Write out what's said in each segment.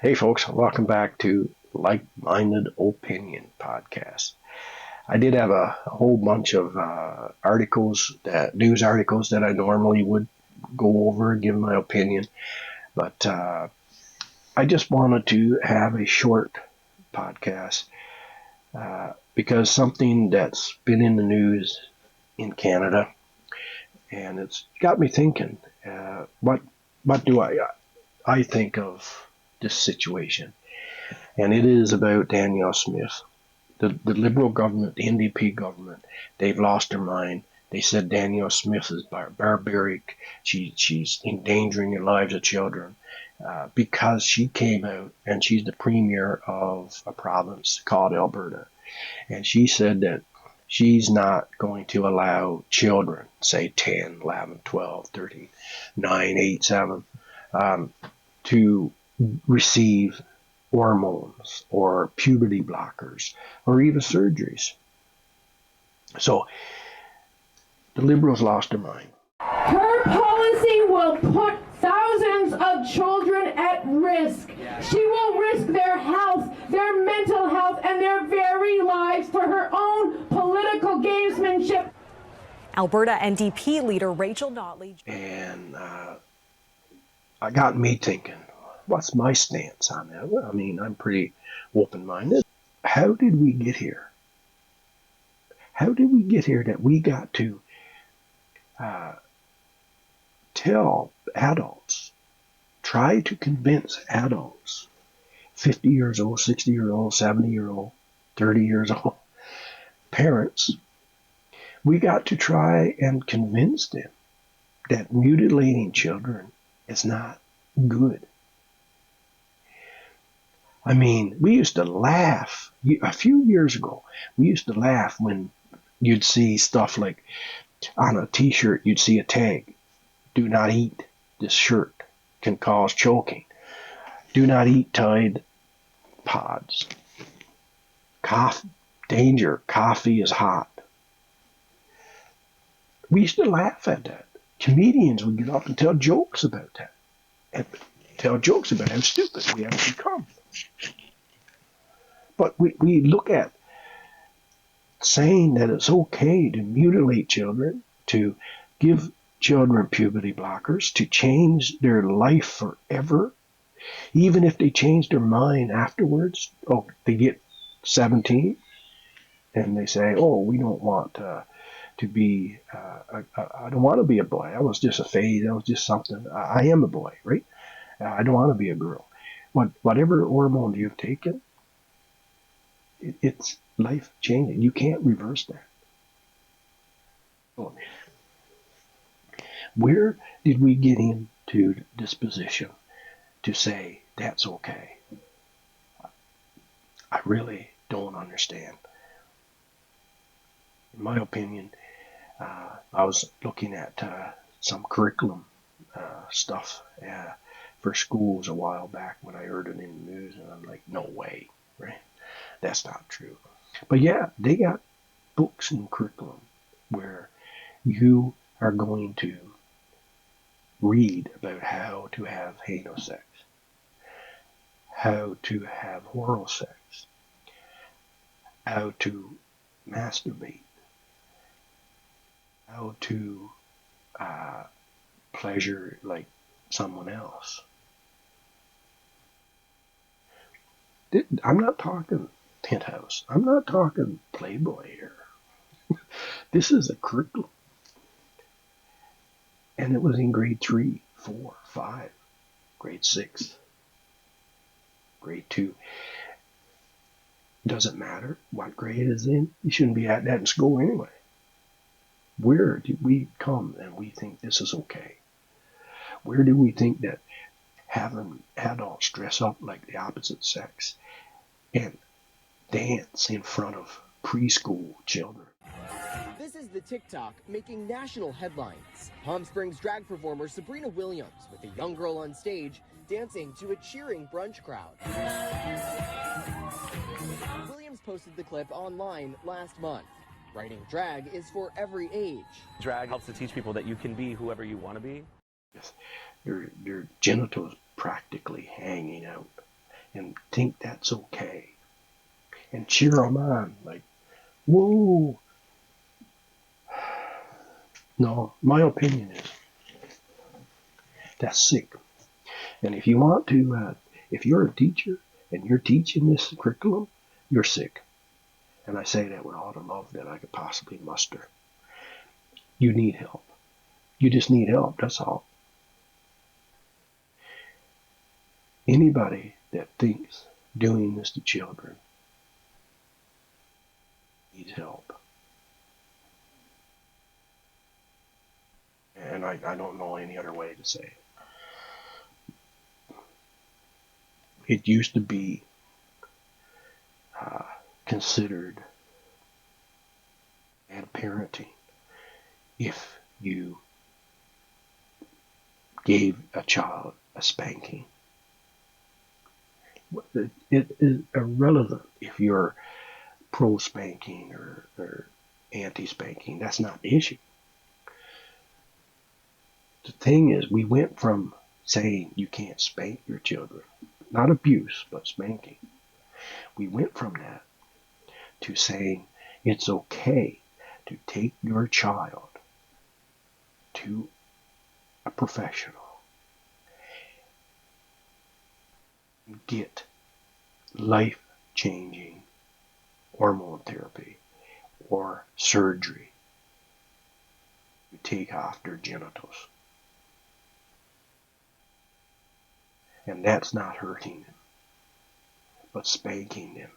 Hey folks, welcome back to LikeMinded Opinion Podcast. I did have a whole bunch of news articles that I normally would go over and give my opinion, but I just wanted to have a short podcast because something that's been in the news in Canada, and it's got me thinking. What do I think of this situation? And it is about Danielle Smith. The Liberal government, the NDP government, they've lost their mind. They said Danielle Smith is barbaric. She's endangering the lives of children because she came out and she's the premier of a province called Alberta. And she said that she's not going to allow children, say 10, 11, 12, 13, 9, 8, 7, to receive hormones or puberty blockers or even surgeries. So the Liberals lost their mind. Her policy will put thousands of children at risk. She will risk their health, their mental health, and their very lives for her own political gamesmanship. Alberta NDP leader Rachel Notley. And I got me thinking, what's my stance on that? Well, I mean, I'm pretty open-minded. How did we get here? How did we get here that we got to tell adults, try to convince adults, 50 years old, 60 years old, 70 years old, 30 years old, parents, we got to try and convince them that mutilating children is not good. I mean, we used to laugh. A few years ago, we used to laugh when you'd see stuff like on a t-shirt, you'd see a tag, do not eat. This shirt can cause choking. Do not eat Tide pods. Cough, danger, coffee is hot. We used to laugh at that. Comedians would get up and tell jokes about that. And tell jokes about how stupid we have become. But we look at saying that it's okay to mutilate children, to give children puberty blockers, to change their life forever, even if they change their mind afterwards. Oh, they get 17 and they say, oh, we don't want to be, I don't want to be a boy. That was just a phase. That was just something. I am a boy, right? I don't want to be a girl. Whatever hormone you've taken, it's life changing. You can't reverse that. So, where did we get into this position to say that's okay? I really don't understand. In my opinion, I was looking at some curriculum stuff for schools a while back when I heard it in the news, and I'm like, no way, right? That's not true. But yeah, they got books and curriculum where you are going to read about how to have anal sex, how to have oral sex, how to masturbate, how to pleasure like someone else. I'm not talking penthouse. I'm not talking Playboy here. This is a curriculum. And it was in grade 3, 4, 5, grade 6, grade 2. Doesn't matter what grade it's in. You shouldn't be at that in school anyway. Where did we come and we think this is okay? Where do we think that having adults dress up like the opposite sex and dance in front of preschool children? This is the TikTok making national headlines. Palm Springs drag performer Sabrina Williams with a young girl on stage dancing to a cheering brunch crowd. Williams posted the clip online last month. Writing drag is for every age. Drag helps to teach people that you can be whoever you want to be. Yes. Your genitals practically hanging out. and think that's okay and cheer them on like, whoa. No, my opinion is that's sick. And if you want to, if you're a teacher and you're teaching this curriculum, you're sick. And I say that with all the love that I could possibly muster. You need help. You just need help, that's all. Anybody that thinks doing this to children needs help. And I don't know any other way to say it. It used to be considered bad parenting if you gave a child a spanking. It is irrelevant if you're pro-spanking or anti-spanking. That's not the issue. The thing is, we went from saying you can't spank your children, not abuse, but spanking. We went from that to saying it's okay to take your child to a professional, get life-changing hormone therapy or surgery to take off their genitals. And that's not hurting them, but spanking them,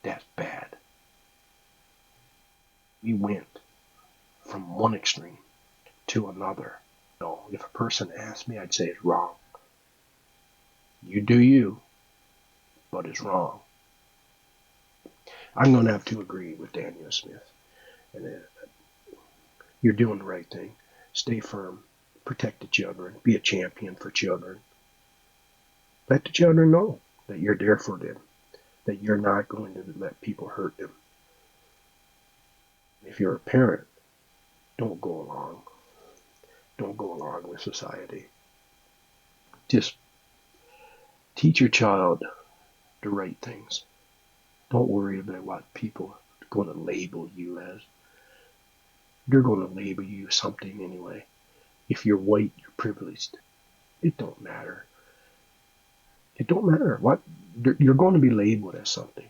that's bad. We went from one extreme to another. No, if a person asked me, I'd say it's wrong. You do you, but it's wrong. I'm going to have to agree with Danielle Smith. And you're doing the right thing. Stay firm. Protect the children. Be a champion for children. Let the children know that you're there for them, that you're not going to let people hurt them. If you're a parent, don't go along. Don't go along with society. Just teach your child the right things. Don't worry about what people are going to label you as. They're going to label you something anyway. If you're white, you're privileged. It don't matter. It don't matter what you're going to be labeled as something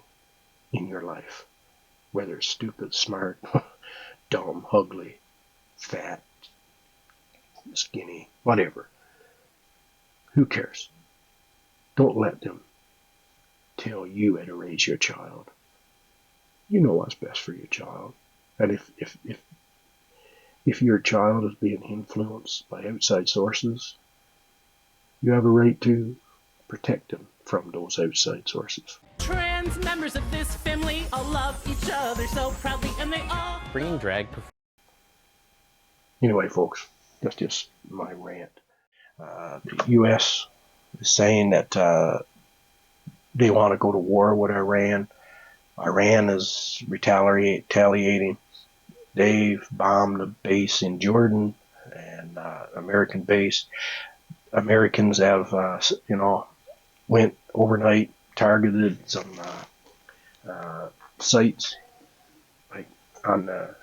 in your life, whether it's stupid, smart, dumb, ugly, fat, skinny, whatever. Who cares? Don't let them tell you how to raise your child. You know what's best for your child. And if your child is being influenced by outside sources, you have a right to protect them from those outside sources. Trans members of this family all love each other so proudly, and they all Bringing drag. Anyway, folks, that's just my rant. The U.S. is saying that they want to go to war with Iran. Iran is retaliating. They've bombed a base in Jordan and American base. Americans have, went overnight, targeted some sites like on the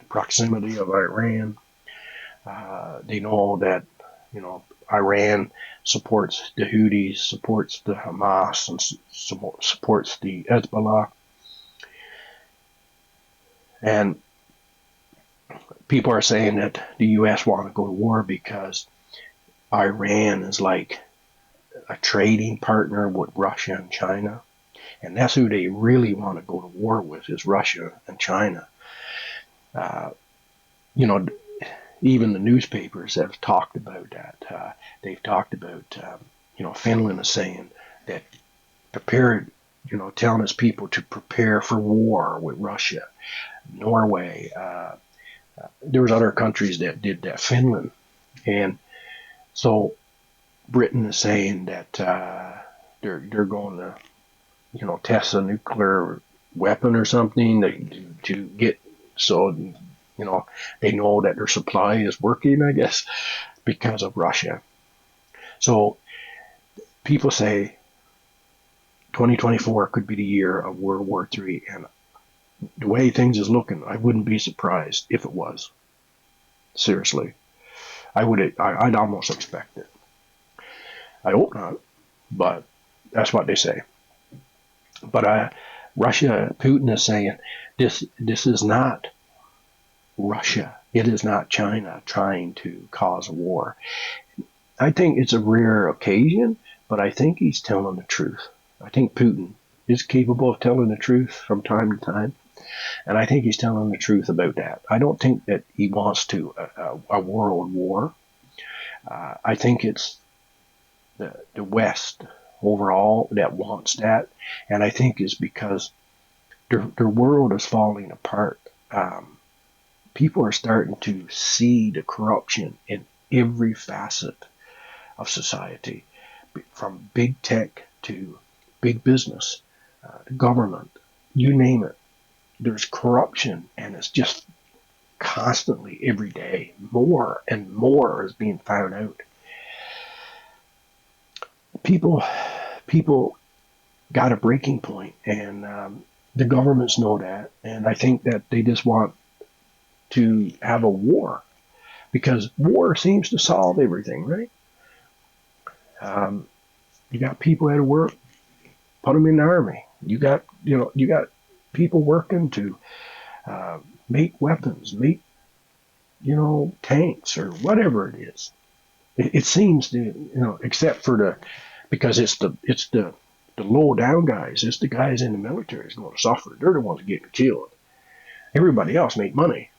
proximity of Iran. They know that, Iran supports the Houthis, supports the Hamas, and supports the Hezbollah. And people are saying that the U.S. want to go to war because Iran is like a trading partner with Russia and China. And that's who they really want to go to war with, is Russia and China. Even the newspapers have talked about that. They've talked about, Finland is saying that prepared, telling its people to prepare for war with Russia. Norway, there was other countries that did that, Finland. And so Britain is saying that they're going to, test a nuclear weapon or something to get, so, they know that their supply is working, I guess, because of Russia. So people say 2024 could be the year of World War III, and the way things is looking, I wouldn't be surprised if it was. Seriously, I'd almost expect it. I hope not, but that's what they say. But Russia, Putin is saying this is not Russia. It is not China trying to cause a war. I think it's a rare occasion, but I think he's telling the truth. I think Putin is capable of telling the truth from time to time, and I think he's telling the truth about that. I don't think that he wants to a world war. I think it's the West overall that wants that, and I think it's because their world is falling apart. People are starting to see the corruption in every facet of society, from big tech to big business, government, you name it. There's corruption, and it's just constantly, every day, more and more is being found out. People got a breaking point, and the governments know that, and I think that they just want to have a war, because war seems to solve everything, right? You got people out of work, put them in the army. You got people working to make weapons, make tanks or whatever it is. It seems to except for because it's the low down guys, it's the guys in the military is going to suffer. They're the ones getting killed. Everybody else make money,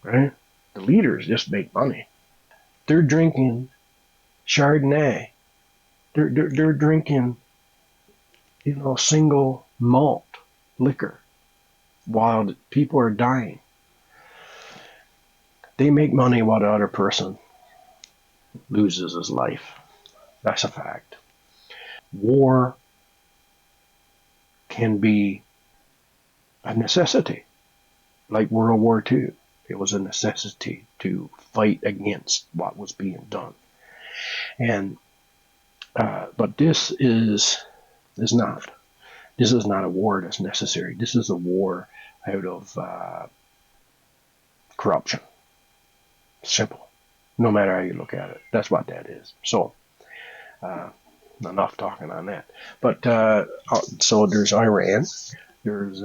right? The leaders just make money. They're drinking Chardonnay. They're drinking, single malt liquor while people are dying. They make money while the other person loses his life. That's a fact. War can be a necessity, like World War II. It was a necessity to fight against what was being done. And but this is not. This is not a war that's necessary. This is a war out of corruption. Simple. No matter how you look at it. That's what that is. So, enough talking on that. But so there's Iran. There's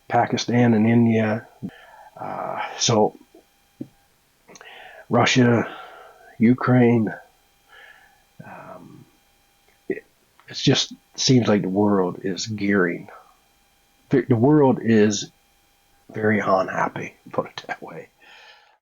Pakistan and India. So Russia, Ukraine. It just seems like the world is gearing. The world is very unhappy, put it that way.